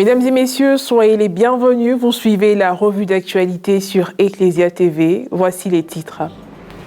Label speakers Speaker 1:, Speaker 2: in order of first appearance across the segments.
Speaker 1: Mesdames et messieurs, soyez les bienvenus. Vous suivez la revue d'actualité sur Ecclesia TV. Voici les titres.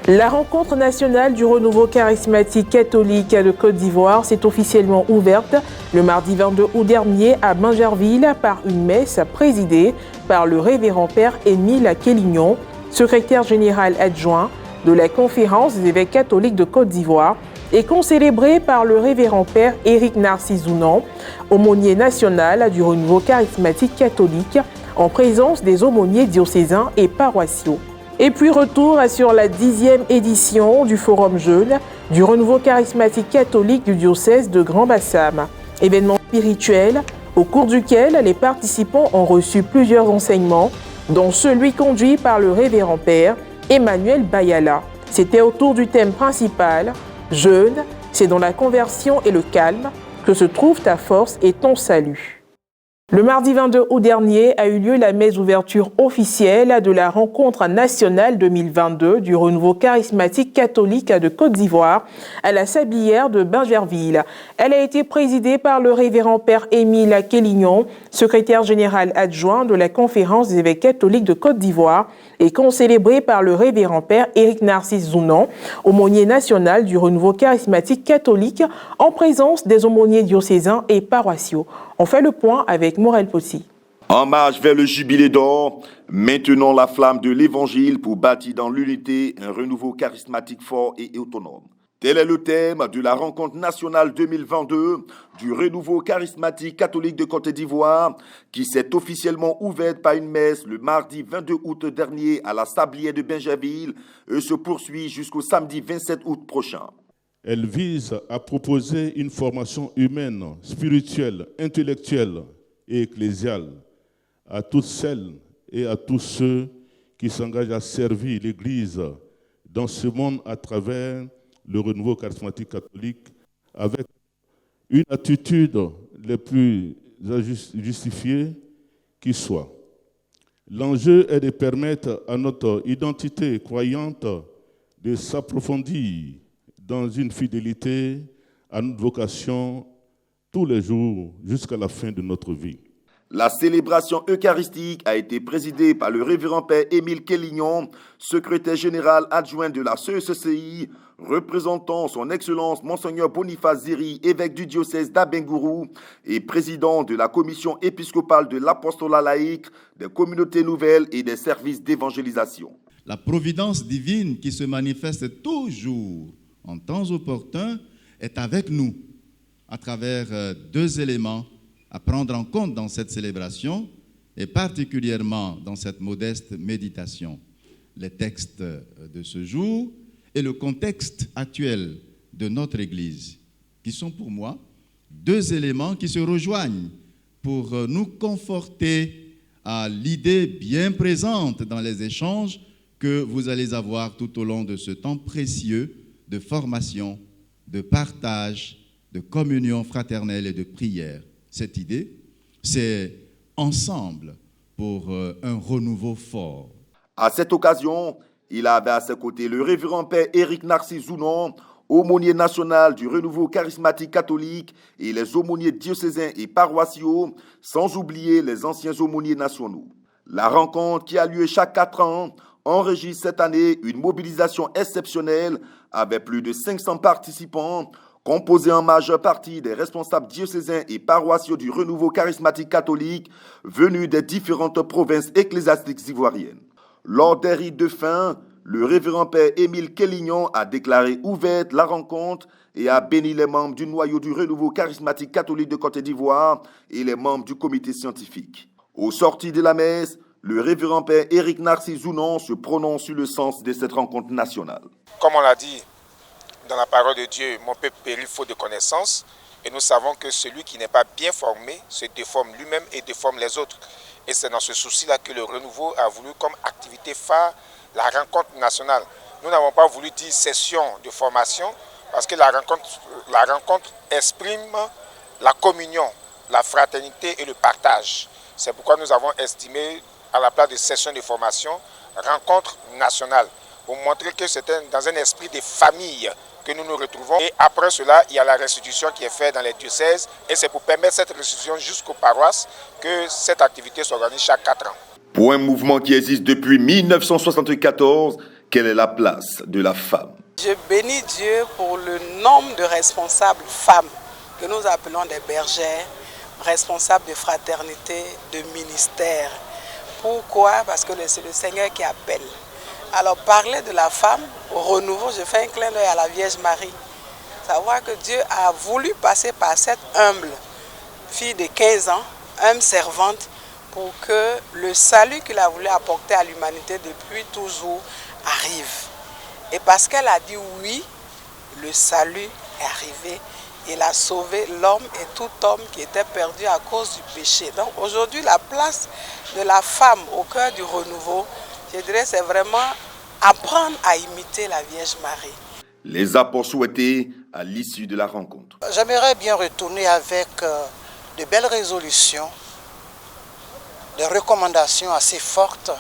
Speaker 1: La rencontre nationale du renouveau charismatique catholique de Côte d'Ivoire s'est officiellement ouverte le mardi 22 août dernier à Bingerville par une messe présidée par le révérend père Émile Kélignon, secrétaire général adjoint de la Conférence des évêques catholiques de Côte d'Ivoire, et concélébrée par le révérend père Éric Narcisse Zounon, aumônier national du renouveau charismatique catholique, en présence des aumôniers diocésains et paroissiaux. Et puis retour sur la 10e édition du Forum Jeune du renouveau charismatique catholique du diocèse de Grand-Bassam. Événement spirituel au cours duquel les participants ont reçu plusieurs enseignements, dont celui conduit par le révérend père Emmanuel Bayala. C'était autour du thème principal « Jeûne, c'est dans la conversion et le calme que se trouve ta force et ton salut ». Le mardi 22 août dernier a eu lieu la messe d'ouverture officielle de la rencontre nationale 2022 du renouveau charismatique catholique de Côte d'Ivoire à la Sablière de Bingerville. Elle a été présidée par le révérend père Émile Kélignon, secrétaire général adjoint de la Conférence des évêques catholiques de Côte d'Ivoire, et concélébrée par le révérend père Éric Narcisse Zounon, aumônier national du renouveau charismatique catholique, en présence des aumôniers diocésains et paroissiaux. On fait le point avec Morel Possy.
Speaker 2: En marche vers le jubilé d'or, maintenons la flamme de l'évangile pour bâtir dans l'unité un renouveau charismatique fort et autonome. Tel est le thème de la rencontre nationale 2022 du renouveau charismatique catholique de Côte d'Ivoire qui s'est officiellement ouverte par une messe le mardi 22 août dernier à la Sablière de Bingerville et se poursuit jusqu'au samedi 27 août prochain.
Speaker 3: Elle vise à proposer une formation humaine, spirituelle, intellectuelle et ecclésiale à toutes celles et à tous ceux qui s'engagent à servir l'Église dans ce monde à travers le renouveau charismatique catholique avec une attitude les plus justifiées qui soit. L'enjeu est de permettre à notre identité croyante de s'approfondir dans une fidélité à notre vocation tous les jours jusqu'à la fin de notre vie.
Speaker 2: La célébration eucharistique a été présidée par le révérend père Émile Kélignon, secrétaire général adjoint de la CECCI, représentant son Excellence Monseigneur Boniface Ziri, évêque du diocèse d'Abengourou et président de la commission épiscopale de l'apostolat laïque, des communautés nouvelles et des services d'évangélisation.
Speaker 4: La providence divine qui se manifeste toujours en temps opportun est avec nous à travers deux éléments à prendre en compte dans cette célébration et particulièrement dans cette modeste méditation. Les textes de ce jour et le contexte actuel de notre Église, qui sont pour moi deux éléments qui se rejoignent pour nous conforter à l'idée bien présente dans les échanges que vous allez avoir tout au long de ce temps précieux de formation, de partage, de communion fraternelle et de prière. Cette idée, c'est ensemble pour un renouveau fort.
Speaker 2: À cette occasion, il avait à ses côtés le révérend père Éric Narcisse Zounon, aumônier national du renouveau charismatique catholique et les aumôniers diocésains et paroissiaux, sans oublier les anciens aumôniers nationaux. La rencontre qui a lieu chaque 4 ans enregistre cette année une mobilisation exceptionnelle avec plus de 500 participants, composés en majeure partie des responsables diocésains et paroissiaux du renouveau charismatique catholique venus des différentes provinces ecclésiastiques ivoiriennes. Lors des rites de fin, le révérend père Émile Kélignon a déclaré ouverte la rencontre et a béni les membres du noyau du renouveau charismatique catholique de Côte d'Ivoire et les membres du comité scientifique. Au sortir de la messe, le révérend père Éric Narcisse Zounon se prononce sur le sens de cette rencontre nationale.
Speaker 5: Comme on l'a dit dans la parole de Dieu, mon peuple périt faute de connaissance, et nous savons que celui qui n'est pas bien formé se déforme lui-même et déforme les autres. Et c'est dans ce souci-là que le renouveau a voulu comme activité phare la rencontre nationale. Nous n'avons pas voulu dire session de formation parce que la rencontre exprime la communion, la fraternité et le partage. C'est pourquoi nous avons estimé à la place de session de formation, rencontre nationale, pour montrer que c'était dans un esprit de famille que nous nous retrouvons. Et après cela, il y a la restitution qui est faite dans les diocèses. Et c'est pour permettre cette restitution jusqu'aux paroisses que cette activité s'organise chaque 4 ans.
Speaker 2: Pour un mouvement qui existe depuis 1974, quelle est la place de la femme?
Speaker 6: Je bénis Dieu pour le nombre de responsables femmes que nous appelons des bergères, responsables de fraternité, de ministère. Pourquoi? Parce que c'est le Seigneur qui appelle. Alors parler de la femme, au renouveau, je fais un clin d'œil à la Vierge Marie. Savoir que Dieu a voulu passer par cette humble fille de 15 ans, humble servante, pour que le salut qu'il a voulu apporter à l'humanité depuis toujours arrive. Et parce qu'elle a dit oui, le salut est arrivé. Il a sauvé l'homme et tout homme qui était perdu à cause du péché. Donc aujourd'hui, la place de la femme au cœur du renouveau, je dirais, c'est vraiment apprendre à imiter la Vierge Marie.
Speaker 2: Les apports souhaités à l'issue de la rencontre.
Speaker 7: J'aimerais bien retourner avec de belles résolutions, des recommandations assez fortes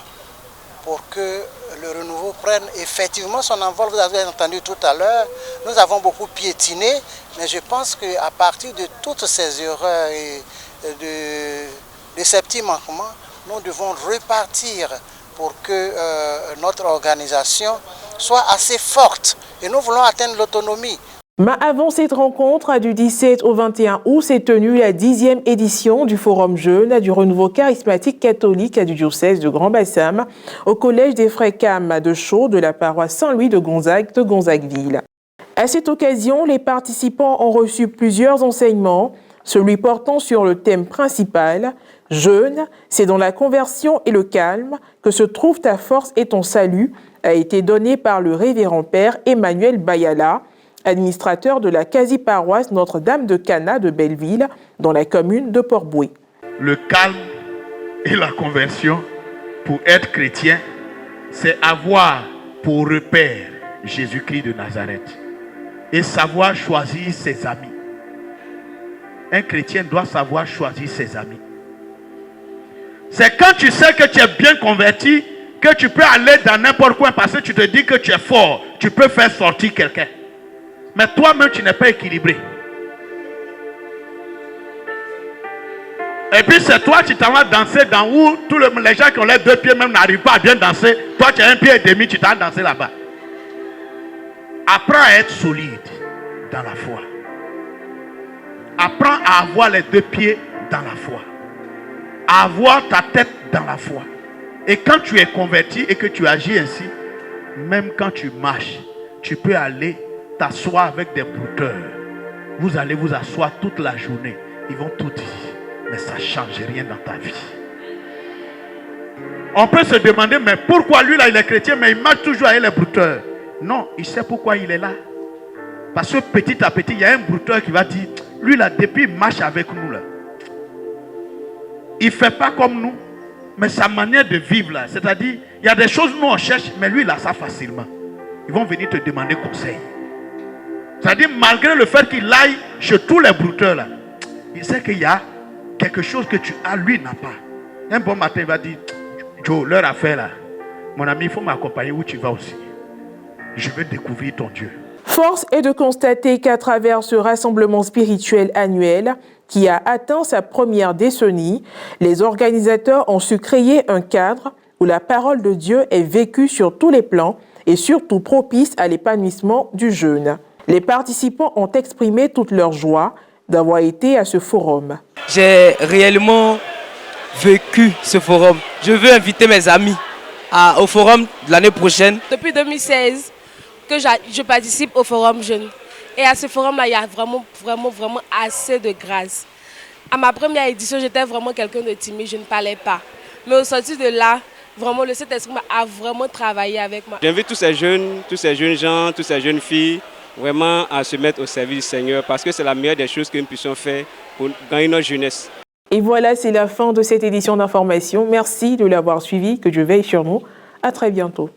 Speaker 7: pour que le renouveau prenne effectivement son envol. Vous avez entendu tout à l'heure, nous avons beaucoup piétiné, mais je pense qu'à partir de toutes ces erreurs et de ces petits manquements, nous devons repartir pour que notre organisation soit assez forte. Et nous voulons atteindre l'autonomie.
Speaker 1: Mais avant cette rencontre, du 17 au 21 août, s'est tenue la 10e édition du Forum Jeune du Renouveau Charismatique Catholique du diocèse de Grand-Bassam au Collège des Frères Cam de Chaux de la paroisse Saint-Louis de Gonzague de Gonzagueville. À cette occasion, les participants ont reçu plusieurs enseignements, celui portant sur le thème principal « Jeûne, c'est dans la conversion et le calme que se trouve ta force et ton salut » a été donné par le révérend père Emmanuel Bayala, administrateur de la quasi-paroisse Notre-Dame de Cana de Belleville, dans la commune de Port-Bouët.
Speaker 8: Le calme et la conversion, pour être chrétien, c'est avoir pour repère Jésus-Christ de Nazareth et savoir choisir ses amis. Un chrétien doit savoir choisir ses amis. C'est quand tu sais que tu es bien converti que tu peux aller dans n'importe quoi parce que tu te dis que tu es fort, tu peux faire sortir quelqu'un. Mais toi-même, tu n'es pas équilibré. Et puis c'est toi, tu t'en vas danser dans où tous les gens qui ont les 2 pieds même n'arrivent pas à bien danser. Toi, tu as 1 pied et demi, tu t'en vas danser là-bas. Apprends à être solide dans la foi. Apprends à avoir les 2 pieds dans la foi. À avoir ta tête dans la foi. Et quand tu es converti et que tu agis ainsi, même quand tu marches, tu peux aller t'asseoir avec des brouteurs. Vous allez vous asseoir toute la journée. Ils vont tout dire. Mais ça ne change rien dans ta vie. On peut se demander, mais pourquoi lui là il est chrétien, mais il marche toujours avec les brouteurs? Non, il sait pourquoi il est là. Parce que petit à petit, il y a un brouteur qui va dire, lui là, depuis il marche avec nous là. Il ne fait pas comme nous, mais sa manière de vivre là, c'est-à-dire, il y a des choses nous on cherche, mais lui il a ça facilement. Ils vont venir te demander conseil. C'est-à-dire, malgré le fait qu'il aille chez tous les brouteurs là, il sait qu'il y a quelque chose que tu as, lui n'a pas. Un bon matin, il va dire, Joe, leur affaire là, mon ami, il faut m'accompagner où tu vas aussi. Je veux découvrir ton Dieu.
Speaker 1: Force est de constater qu'à travers ce rassemblement spirituel annuel, qui a atteint sa première décennie, les organisateurs ont su créer un cadre où la parole de Dieu est vécue sur tous les plans et surtout propice à l'épanouissement du jeune. Les participants ont exprimé toute leur joie d'avoir été à ce forum.
Speaker 9: J'ai réellement vécu ce forum. Je veux inviter mes amis au forum de l'année prochaine.
Speaker 10: Depuis 2016 que je participe au forum jeune. Et à ce forum-là, il y a vraiment assez de grâce. À ma première édition, j'étais vraiment quelqu'un de timide, je ne parlais pas. Mais au sortir de là, vraiment, le Saint-Esprit a vraiment travaillé avec moi.
Speaker 11: J'invite tous ces jeunes gens, toutes ces jeunes filles, vraiment à se mettre au service du Seigneur parce que c'est la meilleure des choses que nous puissions faire pour gagner notre jeunesse.
Speaker 1: Et voilà, c'est la fin de cette édition d'information. Merci de l'avoir suivi, que Dieu veille sur nous. À très bientôt.